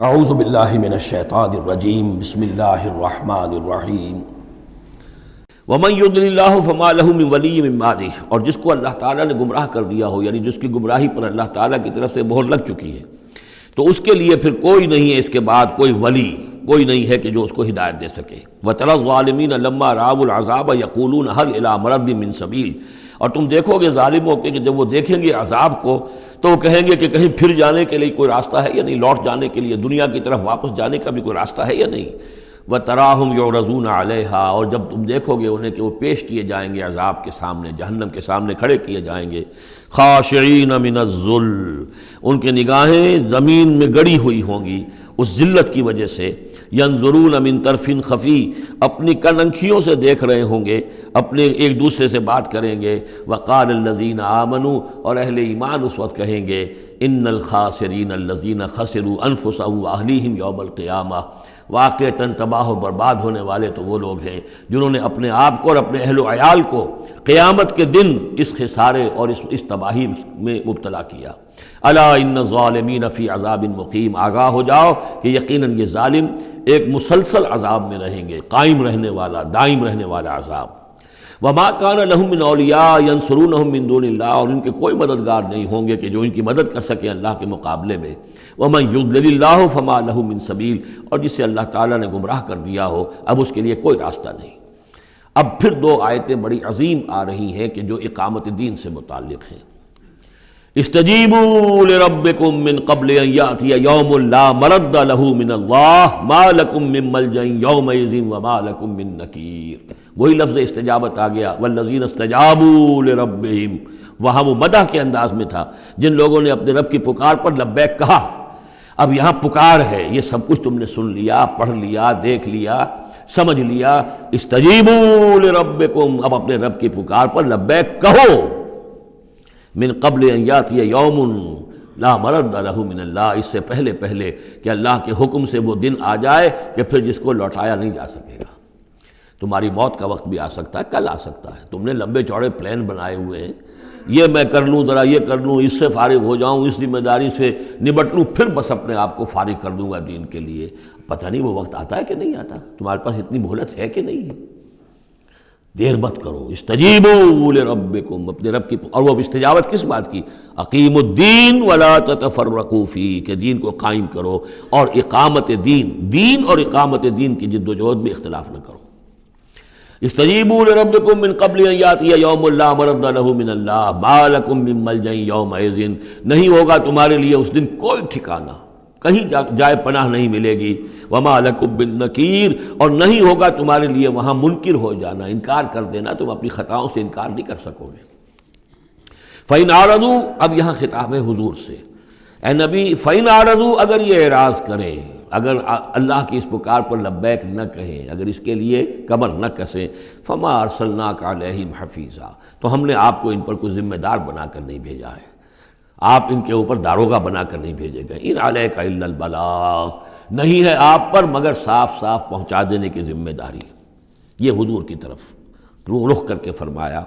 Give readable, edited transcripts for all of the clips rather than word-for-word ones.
اعوذ باللہ من الشیطان الرجیم بسم اللہ الرحمن الرحیم ومن یضلل اللہ فما لہ من ولی من بعدہ، اور جس کو اللہ تعالیٰ نے گمراہ کر دیا ہو، یعنی جس کی گمراہی پر اللہ تعالیٰ کی طرف سے مہر لگ چکی ہے، تو اس کے لیے پھر کوئی نہیں ہے اس کے بعد کوئی ولی، کوئی نہیں ہے کہ جو اس کو ہدایت دے سکے۔ وَتَرَى الظَّالِمِينَ لَمَّا رَأَوُا الْعَذَابَ يَقُولُونَ هَلْ إِلَىٰ مَرَدٍ مِّن سَبِيلٍ، اور تم دیکھو گے ظالموں کے کہ جب وہ دیکھیں گے عذاب کو تو وہ کہیں گے کہ کہیں پھر جانے کے لیے کوئی راستہ ہے یا نہیں، لوٹ جانے کے لیے دنیا کی طرف واپس جانے کا بھی کوئی راستہ ہے یا نہیں۔ وَتَرَاهُمْ يُعْرَضُونَ عَلَيْهَا، اور جب تم دیکھو گے انہیں کہ وہ پیش کیے جائیں گے عذاب کے سامنے، جہنم کے سامنے کھڑے کیے جائیں گے، خاشعین من الذل، ان کے نگاہیں زمین میں گڑی ہوئی ہوں گی اس ذلت کی وجہ سے، ینظرون من طرف خفی، اپنی کننکھیوں سے دیکھ رہے ہوں گے، اپنے ایک دوسرے سے بات کریں گے۔ وقال الذین آمنوا، اور اہل ایمان اس وقت کہیں گے، ان الخاسرین الذین خسروا انفسهم واہلیہم یوم القیامہ، واقعتاً تباہ و برباد ہونے والے تو وہ لوگ ہیں جنہوں نے اپنے آپ کو اور اپنے اہل و عیال کو قیامت کے دن اس خسارے اور اس تباہی میں مبتلا کیا۔ الا ان الظالمین فی عذاب مقیم، آگاہ ہو جاؤ کہ یقیناً یہ ظالم ایک مسلسل عذاب میں رہیں گے، قائم رہنے والا، دائم رہنے والا عذاب۔ وما کان لہم من اولیاء ینصرونہم من دون اللہ، اور ان کے کوئی مددگار نہیں ہوں گے کہ جو ان کی مدد کر سکیں اللہ کے مقابلے میں۔ ومن یضلل اللہ فما لہ من سبیل، اور جسے اللہ تعالیٰ نے گمراہ کر دیا ہو اب اس کے لیے کوئی راستہ نہیں۔ اب پھر دو آیتیں بڑی عظیم آ رہی ہیں کہ جو اقامت دین سے متعلق ہیں۔ استجیبوا لربکم من قبل ان یأتی یوم لا مرد لہ من اللہ ما لکم من ملجأ یومئذ وما لکم من نکیر، وہی لفظ استجابت آ گیا، والذین استجابوا لربہم، وہاں وہ مدح کے انداز میں تھا جن لوگوں نے اپنے رب کی پکار پر لبیک کہا۔ اب یہاں پکار ہے، یہ سب کچھ تم نے سن لیا، پڑھ لیا، دیکھ لیا، سمجھ لیا۔ استجیبوا لربکم، اب اپنے رب کی پکار پر لبیک کہو۔ من قبل ان یاتی یوم لا مرد لہ من اللہ، اس سے پہلے کہ اللہ کے حکم سے وہ دن آ جائے کہ پھر جس کو لوٹایا نہیں جا سکے گا۔ تمہاری موت کا وقت بھی آ سکتا ہے، کل آ سکتا ہے۔ تم نے لمبے چوڑے پلان بنائے ہوئے ہیں، یہ میں کر لوں، ذرا یہ کر لوں، اس سے فارغ ہو جاؤں، اس ذمہ داری سے نبٹ لوں، پھر بس اپنے آپ کو فارغ کر دوں گا دین کے لیے۔ پتہ نہیں وہ وقت آتا ہے کہ نہیں آتا، تمہارے پاس اتنی مہلت ہے کہ نہیں ہے۔ دیر مت کرو۔ استجیبوا لربکم، اپنے رب کی، اور وہ استجابت کس بات کی؟ اقیموا الدین ولا تتفرقوا فیہ، کہ دین کو قائم کرو اور اقامت دین اور اقامت دین کی جد و جہد میں اختلاف نہ کرو۔ استجیبوا لربکم من قبل ان یاتی یوم لا مرد لہ من اللہ ما لکم من ملجأ یومئذ، نہیں ہوگا تمہارے لیے اس دن کوئی ٹھکانہ، کہیں جائے پناہ نہیں ملے گی۔ وما لکم من نکیر، اور نہیں ہوگا تمہارے لیے وہاں منکر ہو جانا، انکار کر دینا، تم اپنی خطاؤں سے انکار نہیں کر سکو گے۔ فإن اعرضوا، اب یہاں خطاب ہے حضور سے، اے نبی، فإن اعرضوا، اگر یہ اعراض کریں، اگر اللہ کی اس پکار پر لبیک نہ کہیں، اگر اس کے لیے کمر نہ کسیں، فما ارسلناک علیہم حفیظا، تو ہم نے آپ کو ان پر کوئی ذمہ دار بنا کر نہیں بھیجا ہے، آپ ان کے اوپر داروغہ بنا کر نہیں بھیجے گئے۔ ان علیک الا البلاغ، نہیں ہے آپ پر مگر صاف پہنچا دینے کی ذمہ داری۔ یہ حضور کی طرف رخ کر کے فرمایا۔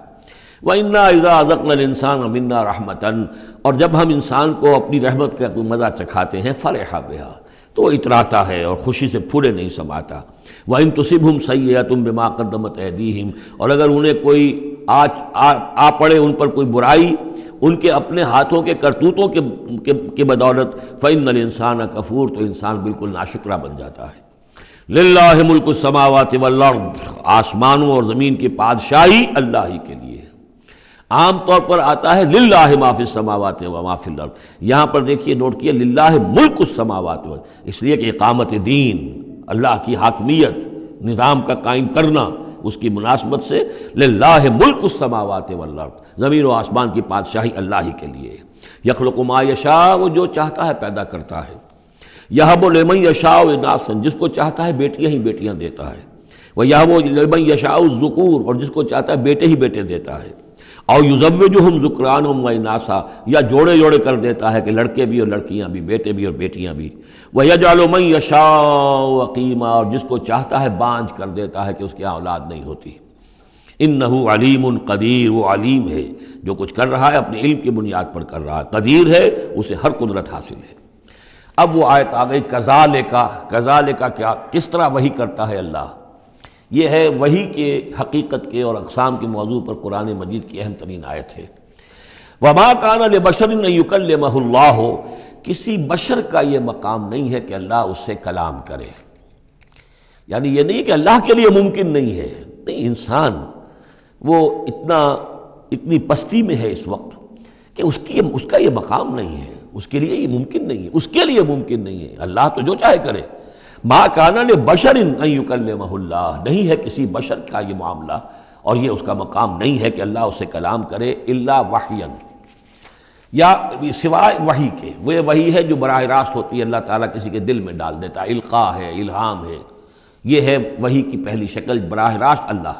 وَإِنَّا إِذَا أَذَقْنَا الْإِنسَانَ مِنَّا رَحْمَةً، اور جب ہم انسان کو اپنی رحمت کا کوئی مزہ چکھاتے ہیں، فَرِحَ بِهَا، تو وہ اتراتا ہے اور خوشی سے پھولے نہیں سماتا۔ وَإِن تُصِبْهُمْ سَيِّئَةٌ بِمَا قَدَّمَتْ أَيْدِيهِمْ، اور اگر انہیں کوئی آ پڑے ان پر کوئی برائی ان کے اپنے ہاتھوں کے کرتوتوں کے بدولت، فَإِنَّ الْإِنسَانَ كَفُورٌ، تو انسان بالکل ناشکرہ بن جاتا ہے۔ لِلَّهِ مُلْكُ السَّمَاوَاتِ وَالْأَرْضِ، آسمانوں اور زمین کی بادشاہی اللہ ہی کے لیے ہے۔ عام طور پر آتا ہے للہ ما فی السماوات و ما فی الارض، یہاں پر دیکھیے نوٹ کیے للہ ملک السماوات، اس لیے کہ اقامت دین، اللہ کی حاکمیت، نظام کا قائم کرنا، اس کی مناسبت سے للہ ملک السماوات والارض، زمین و آسمان کی بادشاہی اللہ ہی کے لیے۔ یخلق ما یشاء، وہ جو چاہتا ہے پیدا کرتا ہے۔ یہب لمن یشاء اناثا، جس کو چاہتا ہے بیٹیاں ہی بیٹیاں دیتا ہے۔ ویہب لمن یشاء الذکور، اور جس کو چاہتا ہے بیٹے ہی بیٹے دیتا ہے۔ اور یزوجہم ذکرانا و اناثا، یا جوڑے جوڑے کر دیتا ہے کہ لڑکے بھی اور لڑکیاں بھی، بیٹے بھی اور بیٹیاں بھی۔ ویجعل من یشاء عقیما، اور جس کو چاہتا ہے بانجھ کر دیتا ہے کہ اس کی اولاد نہیں ہوتی۔ انہ علیم قدیر، وہ علیم ہے، جو کچھ کر رہا ہے اپنے علم کی بنیاد پر کر رہا ہے، قدیر ہے، اسے ہر قدرت حاصل ہے۔ اب وہ آیت آ گئی کذالک کیا، کس طرح وحی کرتا ہے اللہ. یہ ہے وحی کے حقیقت کے اور اقسام کے موضوع پر قرآن مجید کی اہم ترین آیت ہے. وما کان لبشر ان یکلمہ اللہ، کسی بشر کا یہ مقام نہیں ہے کہ اللہ اس سے کلام کرے. یعنی یہ نہیں کہ اللہ کے لیے ممکن نہیں ہے، نہیں، انسان وہ اتنی پستی میں ہے اس وقت کہ اس کا یہ مقام نہیں ہے، اس کے لیے یہ ممکن نہیں ہے، اس کے لیے ممکن نہیں ہے. اللہ تو جو چاہے کرے. ما کان لبشر ان یکلمہ اللہ، نہیں ہے کسی بشر کا یہ معاملہ اور یہ اس کا مقام نہیں ہے کہ اللہ اس سے کلام کرے الا وحیا، یا سوائے وحی کے. وہ وحی ہے جو براہ راست ہوتی ہے، اللہ تعالیٰ کسی کے دل میں ڈال دیتا ہے، القاء ہے، الہام ہے. یہ ہے وحی کی پہلی شکل، براہ راست اللہ.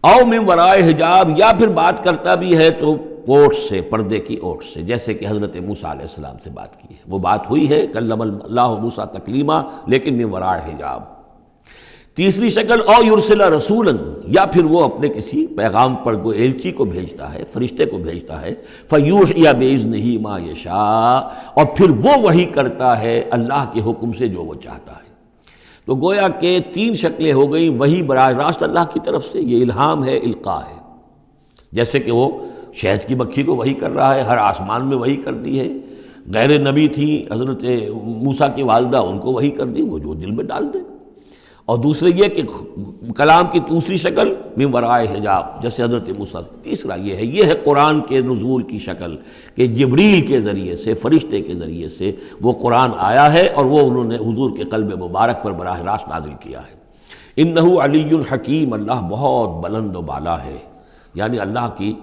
او من ورائے حجاب، یا پھر بات کرتا بھی ہے تو اوٹ سے، پردے کی اوٹ سے، جیسے کہ حضرت موسیٰ علیہ السلام سے بات کی ہے. وہ بات ہوئی ہے کلم اللہ موسیٰ تکلیما، لیکن من ورائے حجاب. تیسری شکل او یرسل رسولا، یا پھر وہ اپنے کسی پیغام پر کوئی ایلچی کو بھیجتا ہے، فرشتے کو بھیجتا ہے. فیوحی باذنہ ما یشاء، اور پھر وہ وحی کرتا ہے اللہ کے حکم سے جو وہ چاہتا ہے. تو گویا کہ تین شکلیں ہو گئیں. وحی براہ راست اللہ کی طرف سے، یہ الہام ہے، القاء ہے. جیسے کہ وہ شہد کی مکھی کو وحی کر رہا ہے، ہر آسمان میں وحی کر دی ہے. غیر نبی تھی حضرت موسیٰ کی والدہ، ان کو وحی کر دی، وہ جو دل میں ڈال دے. اور دوسرے یہ کہ کلام کی دوسری شکل من ورائے حجاب، جیسے حضرت موسیٰ. تیسرا یہ ہے قرآن کے نزول کی شکل، کہ جبریل کے ذریعے سے، فرشتے کے ذریعے سے وہ قرآن آیا ہے اور وہ انہوں نے حضور کے قلب مبارک پر براہ راست نازل کیا ہے. انہ علی حکیم، اللہ بہت بلند و بالا ہے. یعنی اللہ کی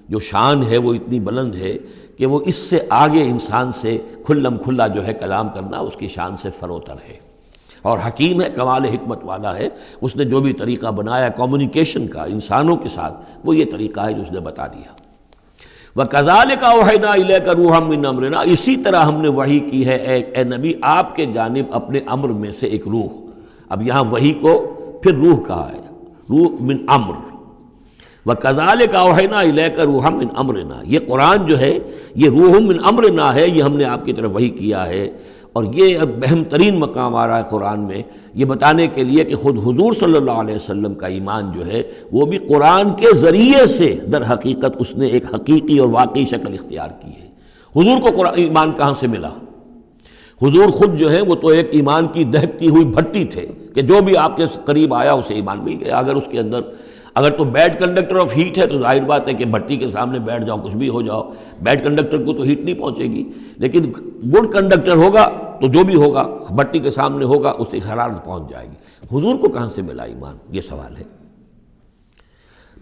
جو شان ہے وہ اتنی بلند ہے کہ وہ اس سے آگے انسان سے کھلم کھلا جو ہے کلام کرنا اس کی شان سے فروتر ہے. اور حکیم ہے، کمال حکمت والا ہے. اس نے جو بھی طریقہ بنایا کمیونیکیشن کا انسانوں کے ساتھ، وہ یہ طریقہ ہے جو اس نے بتا دیا. وَكَذَلِكَ أَوْحَيْنَا إِلَيْكَ رُوحًا مِّنْ أَمْرِنَا، اسی طرح ہم نے وحی کی ہے اے نبی آپ کے جانب اپنے امر میں سے ایک روح. اب یہاں وحی کو پھر روح کہا ہے، روح من امر. وَكَذَلِكَ أَوْحَيْنَا إِلَيْكَ رُوحًا مِّنْ أَمْرِنَا، یہ قرآن جو ہے یہ روح من امرنا ہے، یہ ہم نے آپ کی طرف وحی کیا ہے. اور یہ اب اہم ترین مقام آ رہا ہے قرآن میں، یہ بتانے کے لیے کہ خود حضور صلی اللہ علیہ وسلم کا ایمان جو ہے وہ بھی قرآن کے ذریعے سے در حقیقت اس نے ایک حقیقی اور واقعی شکل اختیار کی ہے. حضور کو قرآن ایمان کہاں سے ملا؟ حضور خود جو ہے وہ تو ایک ایمان کی دہکتی ہوئی بھٹی تھے کہ جو بھی آپ کے قریب آیا اسے ایمان مل گیا. اگر اس کے اندر اگر تو بیڈ کنڈکٹر آف ہیٹ ہے تو ظاہر بات ہے کہ بھٹی کے سامنے بیٹھ جاؤ، کچھ بھی ہو جاؤ، بیڈ کنڈکٹر کو تو ہیٹ نہیں پہنچے گی. لیکن گڈ کنڈکٹر ہوگا تو جو بھی ہوگا بھٹی کے سامنے ہوگا اسے حرارت پہنچ جائے گی. حضور کو کہاں سے ملا ایمان؟ یہ سوال ہے.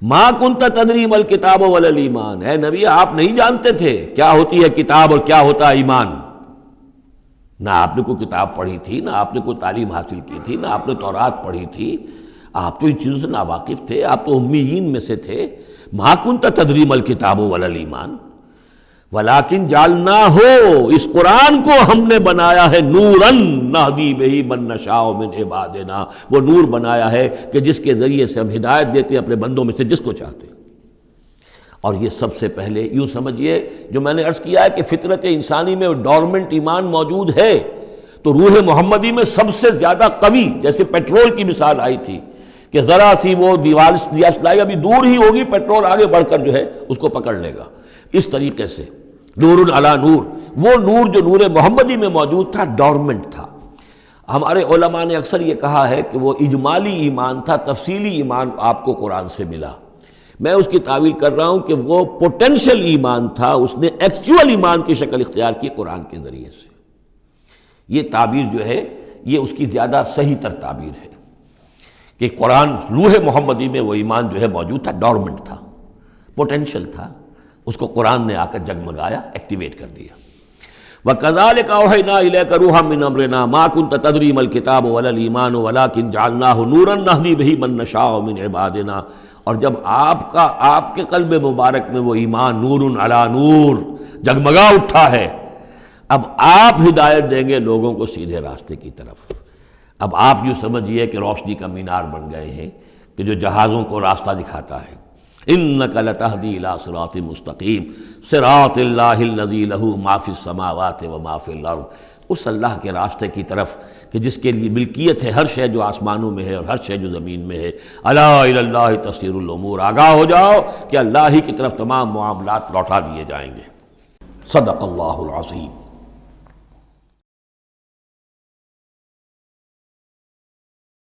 ما کنت تدری ما الکتاب ولا الایمان، اے نبی آپ نہیں جانتے تھے کیا ہوتی ہے کتاب اور کیا ہوتا ہے ایمان. نہ آپ نے کوئی کتاب پڑھی تھی، نہ آپ نے کوئی تعلیم حاصل کی تھی، نہ آپ نے تورات پڑھی تھی. آپ تو ان چیزوں سے ناواقف تھے، آپ تو امیین میں سے تھے. ما کنت تدری ما الکتاب ولا الایمان ولیکن جعلناہ، اس قرآن کو ہم نے بنایا ہے نوراً نہدی بہ من نشاء من عبادنا، وہ نور بنایا ہے کہ جس کے ذریعے سے ہم ہدایت دیتے ہیں اپنے بندوں میں سے جس کو چاہتے ہیں. اور یہ سب سے پہلے یوں سمجھیے جو میں نے عرض کیا ہے کہ فطرت انسانی میں ڈورمنٹ ایمان موجود ہے، تو روح محمدی میں سب سے زیادہ قوی، جیسے پیٹرول کی مثال آئی تھی کہ ذرا سی وہ دیوار سلائی ابھی دور ہی ہوگی، پیٹرول آگے بڑھ کر جو ہے اس کو پکڑ لے گا. اس طریقے سے نور علی نور، وہ نور جو نور محمدی میں موجود تھا ڈورمنٹ تھا. ہمارے علماء نے اکثر یہ کہا ہے کہ وہ اجمالی ایمان تھا، تفصیلی ایمان آپ کو قرآن سے ملا. میں اس کی تعویل کر رہا ہوں کہ وہ پوٹینشل ایمان تھا، اس نے ایکچوئل ایمان کی شکل اختیار کی قرآن کے ذریعے سے. یہ تعبیر جو ہے یہ اس کی زیادہ صحیح تر تعبیر ہے کہ قرآن روح محمدی میں وہ ایمان جو ہے موجود تھا، ڈورمنٹ تھا، پوٹینشل تھا، اس کو قرآن نے آ کر جگمگایا، ایکٹیویٹ کر دیا. وَكَذَلِكَ أَوْحَيْنَا إِلَيْكَ رُوحًا مِّنْ أَمْرِنَا مَا كُنْتَ تَدْرِي مَا الْكِتَابُ وَلَا الْإِيمَانُ وَلَٰكِنْ جَعَلْنَاهُ نُورًا نَهْدِي بِهِ مَن نَّشَاءُ مِنْ عِبَادِنَا. اور جب آپ کے قلب مبارک میں وہ ایمان نور علی نور جگمگا اٹھا ہے، اب آپ ہدایت دیں گے لوگوں کو سیدھے راستے کی طرف. اب آپ یوں سمجھیے کہ روشنی کا مینار بن گئے ہیں کہ جو جہازوں کو راستہ دکھاتا ہے. انک لتہدی الی صراط مستقیم صراط اللہ الذی لہ ما فی السماوات و ما فی الارض، اس اللہ کے راستے کی طرف کہ جس کے لیے ملکیت ہے ہر شے جو آسمانوں میں ہے اور ہر شے جو زمین میں ہے۔ الا الی اللہ تصیر الامور، آگاہ ہو جاؤ کہ اللہ ہی کی طرف تمام معاملات لوٹا دیے جائیں گے۔ صدق اللہ العظیم۔